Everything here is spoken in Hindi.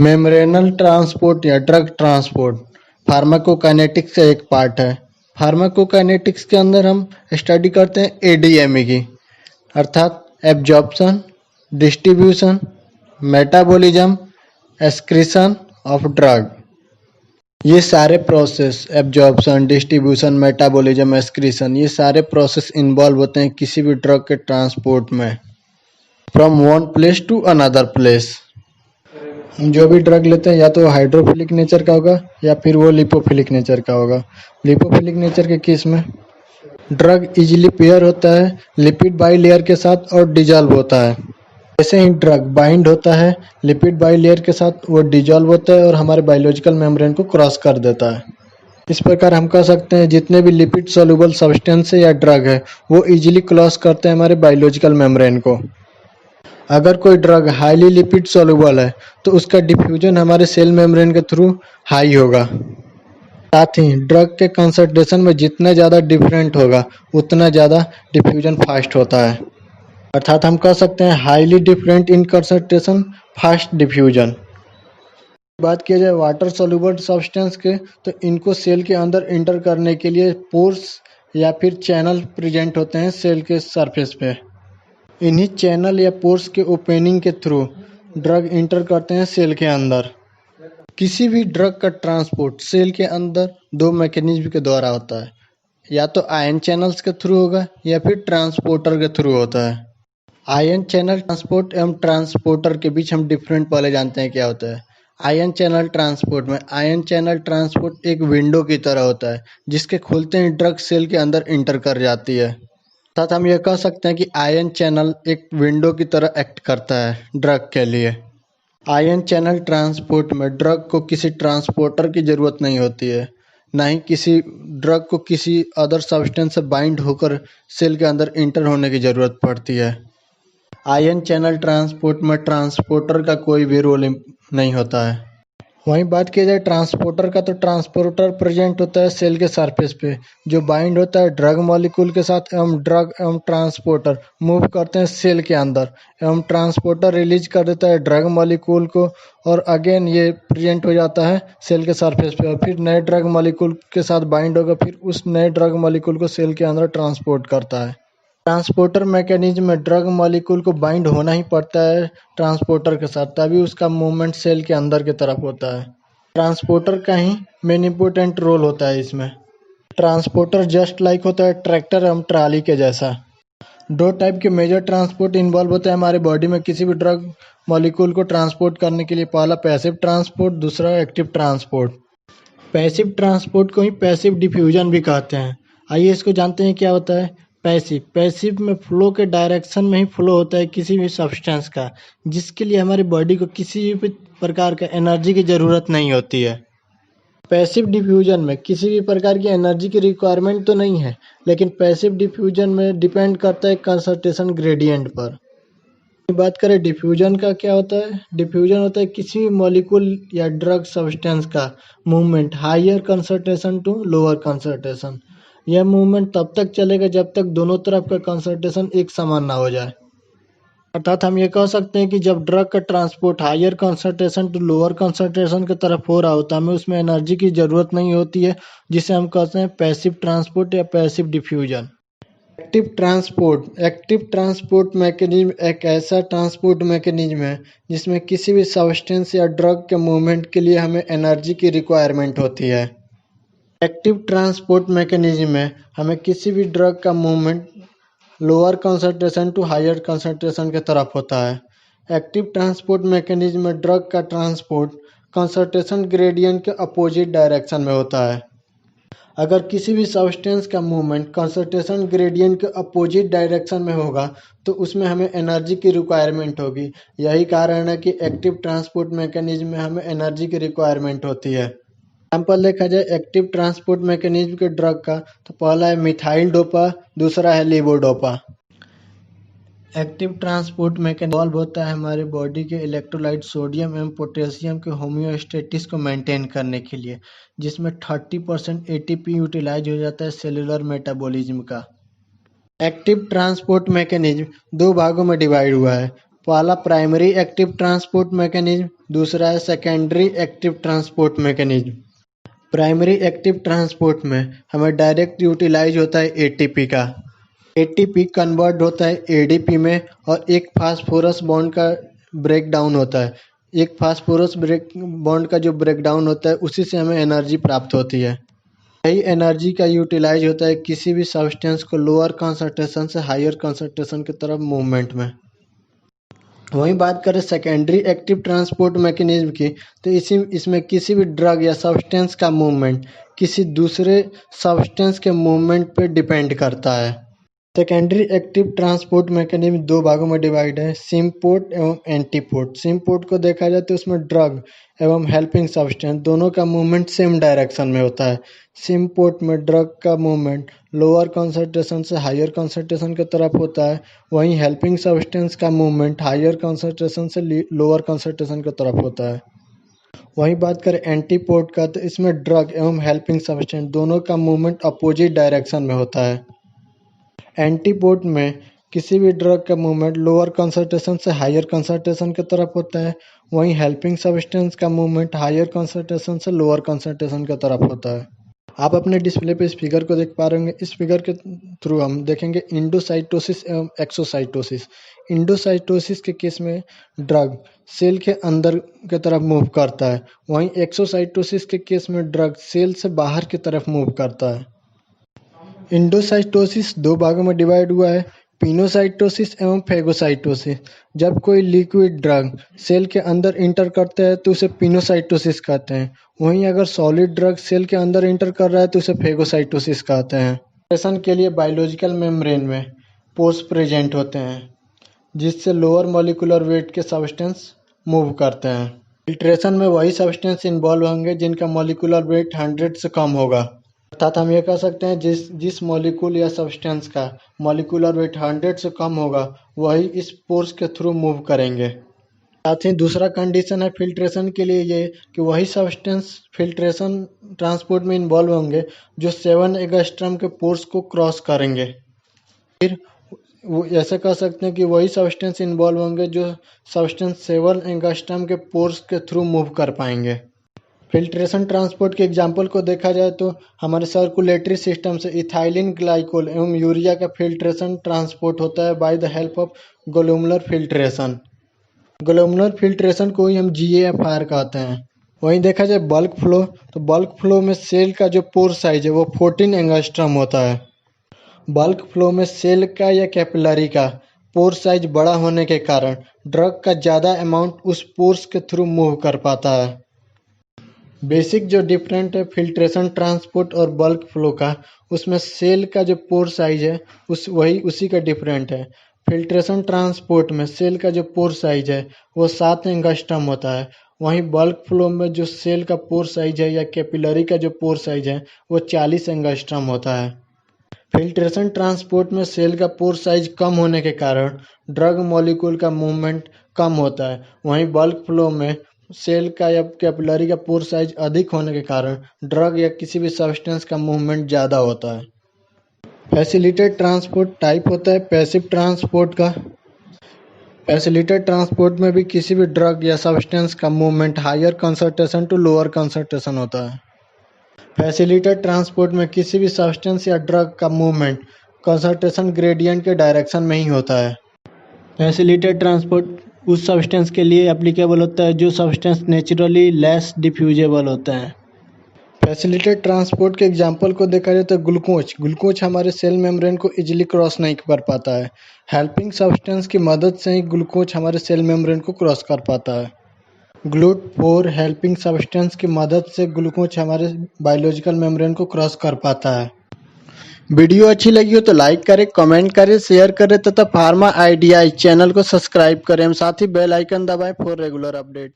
मेम्ब्रेनल ट्रांसपोर्ट या ड्रग ट्रांसपोर्ट फार्माकोकाइनेटिक्स का एक पार्ट है। फार्माकोकाइनेटिक्स के अंदर हम स्टडी करते हैं एडीएमई की, अर्थात absorption, distribution, metabolism, excretion of drug. ये सारे process absorption, distribution, metabolism, excretion, ये सारे प्रोसेस इन्वॉल्व होते हैं किसी भी ड्रग के ट्रांसपोर्ट में from one place to another place. हम जो भी ड्रग लेते हैं या तो हाइड्रोफिलिक नेचर का होगा या फिर वो लिपोफिलिक नेचर का होगा। लिपोफिलिक नेचर के केस में ड्रग इजीली पेयर होता है लिपिड बाइलेयर के साथ और डिजॉल्व होता है। जैसे ही ड्रग बाइंड होता है लिपिड बाइलेयर के साथ, वो डिजॉल्व होता है और हमारे बायोलॉजिकल मेम्ब्रेन को क्रॉस कर देता है। इस प्रकार हम कह सकते हैं जितने भी लिपिड सोल्यूबल सब्सटेंस है या ड्रग है वो इजीली क्रॉस करते हैं हमारे बायोलॉजिकल मेम्ब्रेन को। अगर कोई ड्रग हाईली लिपिड सोल्यूबल है तो उसका डिफ्यूजन हमारे सेल मेम्ब्रेन के थ्रू हाई होगा। साथ ही ड्रग के कंसंट्रेशन में जितना ज़्यादा डिफरेंट होगा उतना ज़्यादा डिफ्यूजन फास्ट होता है, अर्थात हम कह सकते हैं highly different in concentration, fast diffusion. बात किया जाए वाटर सोल्यूबल सब्सटेंस के, तो इनको सेल के अंदर इंटर करने के लिए पोर्स या फिर चैनल प्रेजेंट होते हैं सेल के सरफेस पे। इन्हीं चैनल या पोर्स के ओपनिंग के थ्रू ड्रग इंटर करते हैं सेल के अंदर। किसी भी ड्रग का ट्रांसपोर्ट सेल के अंदर दो मैकेनिज्म के द्वारा होता है, या तो आयन चैनल्स के थ्रू होगा या फिर ट्रांसपोर्टर के थ्रू होता है। आयन चैनल ट्रांसपोर्ट एवं ट्रांसपोर्टर के बीच हम डिफरेंट पहले जानते हैं क्या होता है। आयन चैनल ट्रांसपोर्ट में आयन चैनल ट्रांसपोर्ट एक विंडो की तरह होता है जिसके खुलते ही ड्रग सेल के अंदर इंटर कर जाती है। अर्थात हम यह कह सकते हैं कि आयन चैनल एक विंडो की तरह एक्ट करता है ड्रग के लिए। आयन चैनल ट्रांसपोर्ट में ड्रग को किसी ट्रांसपोर्टर की ज़रूरत नहीं होती है, ना ही किसी ड्रग को किसी अदर सब्सटेंस से बाइंड होकर सेल के अंदर इंटर होने की ज़रूरत पड़ती है। आयन चैनल ट्रांसपोर्ट में ट्रांसपोर्टर का कोई भी रोल नहीं होता है। वहीं बात की जाए ट्रांसपोर्टर का, तो ट्रांसपोर्टर प्रेजेंट होता है सेल के सरफेस पे जो बाइंड होता है ड्रग मॉलिक्यूल के साथ एवं ड्रग एवं ट्रांसपोर्टर मूव करते हैं सेल के अंदर एवं ट्रांसपोर्टर रिलीज कर देता है ड्रग मॉलिक्यूल को और अगेन ये प्रेजेंट हो जाता है सेल के सरफेस पे और फिर नए ड्रग मॉलिक्यूल के साथ बाइंड होगा, फिर उस नए ड्रग मॉलिक्यूल को सेल के अंदर ट्रांसपोर्ट करता है। ट्रांसपोर्टर मैकेनिज्म में ड्रग मॉलिक्यूल को बाइंड होना ही पड़ता है ट्रांसपोर्टर के साथ, तभी उसका मूवमेंट सेल के अंदर की तरफ होता है। ट्रांसपोर्टर का ही मेन इम्पोर्टेंट रोल होता है इसमें। ट्रांसपोर्टर जस्ट लाइक होता है ट्रैक्टर एवं ट्राली के जैसा। दो टाइप के मेजर ट्रांसपोर्ट इन्वॉल्व होते हैं हमारे बॉडी में किसी भी ड्रग मॉलिक्यूल को ट्रांसपोर्ट करने के लिए। पहला पैसिव ट्रांसपोर्ट, दूसरा एक्टिव ट्रांसपोर्ट। पैसिव ट्रांसपोर्ट को ही पैसिव डिफ्यूजन भी कहते हैं। आइए इसको जानते हैं क्या होता है। पैसिव में फ्लो के डायरेक्शन में ही फ्लो होता है किसी भी सब्सटेंस का, जिसके लिए हमारी बॉडी को किसी भी प्रकार का एनर्जी की ज़रूरत नहीं होती है। पैसिव डिफ्यूजन में किसी भी प्रकार की एनर्जी की रिक्वायरमेंट तो नहीं है, लेकिन पैसिव डिफ्यूजन में डिपेंड करता है कंसंट्रेशन ग्रेडियंट पर। बात करें डिफ्यूजन का क्या होता है। डिफ्यूजन होता है किसी भी मॉलिक्यूल या ड्रग सब्सटेंस का movement higher concentration to lower concentration. यह मूवमेंट तब तक चलेगा जब तक दोनों तरफ का कंसंट्रेशन एक समान ना हो जाए। अर्थात हम ये कह सकते हैं कि जब ड्रग का transport higher concentration to lower concentration की तरफ हो रहा होता है, हमें उसमें एनर्जी की ज़रूरत नहीं होती है, जिसे हम कहते हैं पैसिव ट्रांसपोर्ट या passive diffusion. Active transport mechanism एक ऐसा ट्रांसपोर्ट मैकेनिज्म है जिसमें किसी भी सब्सटेंस या ड्रग के मूवमेंट के लिए हमें एनर्जी की रिक्वायरमेंट होती है। एक्टिव ट्रांसपोर्ट मैकेनिज्म में हमें किसी भी ड्रग का movement lower concentration to higher concentration की तरफ होता है। एक्टिव ट्रांसपोर्ट मैकेनिज्म में ड्रग का ट्रांसपोर्ट कंसंट्रेशन ग्रेडियंट के अपोजिट डायरेक्शन में होता है। अगर किसी भी सब्सटेंस का मूवमेंट कंसंट्रेशन ग्रेडियंट के अपोजिट डायरेक्शन में होगा तो उसमें हमें एनर्जी की रिक्वायरमेंट होगी। यही कारण है कि एक्टिव ट्रांसपोर्ट मैकेनिज्म में हमें एनर्जी की रिक्वायरमेंट होती है। एग्जाम्पल देखा जाए एक्टिव ट्रांसपोर्ट मैकेनिज्म के ड्रग का, तो पहला है मिथाइल डोपा, दूसरा है levodopa. Active transport mechanism involve होता है हमारे बॉडी के इलेक्ट्रोलाइट सोडियम एवं पोटेशियम के होम्योस्टेटिस को मेंटेन करने के लिए, जिसमें 30% एटीपी यूटिलाइज हो जाता है सेलुलर मेटाबॉलिज्म का। एक्टिव ट्रांसपोर्ट मैकेनिज्म दो भागों में डिवाइड हुआ है। पहला प्राइमरी एक्टिव ट्रांसपोर्ट मैकेनिज्म, दूसरा है secondary active transport mechanism. Primary active transport में हमें डायरेक्ट यूटिलाइज होता है एटीपी का। एटीपी कन्वर्ट होता है एडीपी में और एक फास्फोरस बॉन्ड का ब्रेकडाउन होता है। एक फास्फोरस बॉन्ड का जो ब्रेकडाउन होता है उसी से हमें एनर्जी प्राप्त होती है। यही एनर्जी का यूटिलाइज होता है किसी भी सब्सटेंस को लोअर कंसंट्रेशन से हायर कंसंट्रेशन की तरफ मूवमेंट में। वहीं बात करें सेकेंडरी एक्टिव ट्रांसपोर्ट मैकेनिज्म की, तो इसमें किसी भी ड्रग या सब्सटेंस का मूवमेंट किसी दूसरे सब्सटेंस के मूवमेंट पर डिपेंड करता है। सेकेंडरी एक्टिव ट्रांसपोर्ट मैकेनिज्म दो भागों में डिवाइड है, सिम्पोर्ट एवं एंटीपोर्ट। सिम्पोर्ट को देखा जाए तो उसमें ड्रग एवं हेल्पिंग सब्सटेंस दोनों का मूवमेंट सेम डायरेक्शन में होता है। सिम्पोर्ट में ड्रग का मूवमेंट लोअर कंसंट्रेशन से हायर कंसंट्रेशन की तरफ होता है, वहीं हेल्पिंग सब्सटेंस का मूवमेंट हायर कंसंट्रेशन से लोअर कंसंट्रेशन की तरफ होता है। वहीं बात करें एंटीपोर्ट का, तो इसमें ड्रग एवं हेल्पिंग सब्सटेंस दोनों का मूवमेंट अपोजिट डायरेक्शन में होता है। एंटीपोर्ट में किसी भी ड्रग का मूवमेंट लोअर कंसंट्रेशन से हायर कंसंट्रेशन की तरफ होता है, वहीं हेल्पिंग सब्सटेंस का मूवमेंट हायर कंसंट्रेशन से लोअर कंसंट्रेशन की तरफ होता है। आप अपने डिस्प्ले पे इस फिगर को देख पा रहे होंगे। इस फिगर के थ्रू हम देखेंगे इंडोसाइटोसिस एवं एक्सोसाइटोसिस। इंडोसाइटोसिस के केस में ड्रग सेल के अंदर की तरफ मूव करता है, वहीं एक्सोसाइटोसिस के केस में ड्रग सेल से बाहर की तरफ मूव करता है। इंडोसाइटोसिस दो भागों में डिवाइड हुआ है, पिनोसाइटोसिस एवं फेगोसाइटोसिस। जब कोई लिक्विड ड्रग सेल के अंदर इंटर करता है तो उसे पिनोसाइटोसिस कहते हैं, वहीं अगर सॉलिड ड्रग सेल के अंदर इंटर कर रहा है तो उसे फेगोसाइटोसिस कहते हैं। फिल्ट्रेशन के लिए बायोलॉजिकल मेम्ब्रेन में पोर्स प्रेजेंट होते हैं जिससे लोअर मॉलिक्यूलर वेट के सब्सटेंस मूव करते हैं। फिल्ट्रेशन में वही सब्सटेंस इन्वॉल्व होंगे जिनका मॉलिक्यूलर वेट 100 से कम होगा, अर्थात हम ये कह सकते हैं जिस मॉलिक्यूल या सब्सटेंस का मॉलिक्यूलर वेट 100 से कम होगा वही इस पोर्स के थ्रू मूव करेंगे। साथ ही दूसरा कंडीशन है फिल्ट्रेशन के लिए ये कि वही सब्सटेंस फिल्ट्रेशन ट्रांसपोर्ट में इन्वॉल्व होंगे जो 7 एंगस्ट्रॉम के पोर्स को क्रॉस करेंगे। फिर वो ऐसे कह सकते हैं कि वही सब्सटेंस इन्वॉल्व होंगे जो सब्सटेंस 7 एंगस्ट्रॉम के पोर्स के थ्रू मूव कर पाएंगे। फिल्ट्रेशन ट्रांसपोर्ट के एग्जाम्पल को देखा जाए तो हमारे सर्कुलेटरी सिस्टम से इथाइलिन ग्लाइकोल एवं यूरिया का फिल्ट्रेशन ट्रांसपोर्ट होता है by the help of glomerular filtration. Glomerular filtration को ही हम GAFR कहते हैं। वहीं देखा जाए बल्क फ्लो, तो बल्क फ्लो में सेल का जो पोर साइज है वो 14 एंगस्ट्रॉम होता है। बल्क फ्लो में सेल का या कैपिलरी का पोर साइज बड़ा होने के कारण ड्रग का ज़्यादा अमाउंट उस पोर्स के थ्रू मूव कर पाता है। बेसिक जो डिफरेंट है फिल्ट्रेशन ट्रांसपोर्ट और बल्क फ्लो का, उसमें सेल का जो पोर साइज है उसी का डिफरेंट है। फिल्ट्रेशन ट्रांसपोर्ट में सेल का जो पोर साइज है वो 7 एंगस्ट्रॉम होता है, वहीं बल्क फ्लो में जो सेल का पोर साइज है या कैपिलरी का जो पोर साइज है वो 40 एंगस्ट्रॉम होता है। फिल्ट्रेशन ट्रांसपोर्ट में सेल का पोर साइज कम होने के कारण ड्रग मॉलिक्यूल का मूवमेंट कम होता है, वहीं बल्क फ्लो में सेल का या कैपिलरी का पोर साइज अधिक होने के कारण ड्रग या किसी भी सब्सटेंस का मूवमेंट ज़्यादा होता है। फैसिलिटेड ट्रांसपोर्ट टाइप होता है पैसिव ट्रांसपोर्ट का। फैसिलिटेड ट्रांसपोर्ट में भी किसी भी ड्रग या सब्सटेंस का movement higher concentration to lower concentration होता है। फैसिलिटेड ट्रांसपोर्ट में किसी भी सब्सटेंस या ड्रग का मूवमेंट कंसंट्रेशन ग्रेडियंट के डायरेक्शन में ही होता है। फैसिलिटेड ट्रांसपोर्ट उस सब्सटेंस के लिए एप्लीकेबल होता है जो सब्सटेंस नेचुरली लेस डिफ्यूजेबल होता है। फैसिलिटेड ट्रांसपोर्ट के एग्जांपल को देखा जाए तो ग्लूकोज हमारे सेल मेम्ब्रेन को इजीली क्रॉस नहीं कर पाता है। हेल्पिंग सब्सटेंस की मदद से ही ग्लूकोज हमारे सेल मेम्ब्रेन को क्रॉस कर पाता है। GLUT4 हेल्पिंग सब्सटेंस की मदद से ग्लूकोज हमारे बायोलॉजिकल मेम्ब्रेन को क्रॉस कर पाता है। वीडियो अच्छी लगी हो तो लाइक करें, कमेंट करें, शेयर करें तथा फार्मा आइडिया चैनल को सब्सक्राइब करें, साथ ही बेल आइकन दबाएं फॉर रेगुलर अपडेट।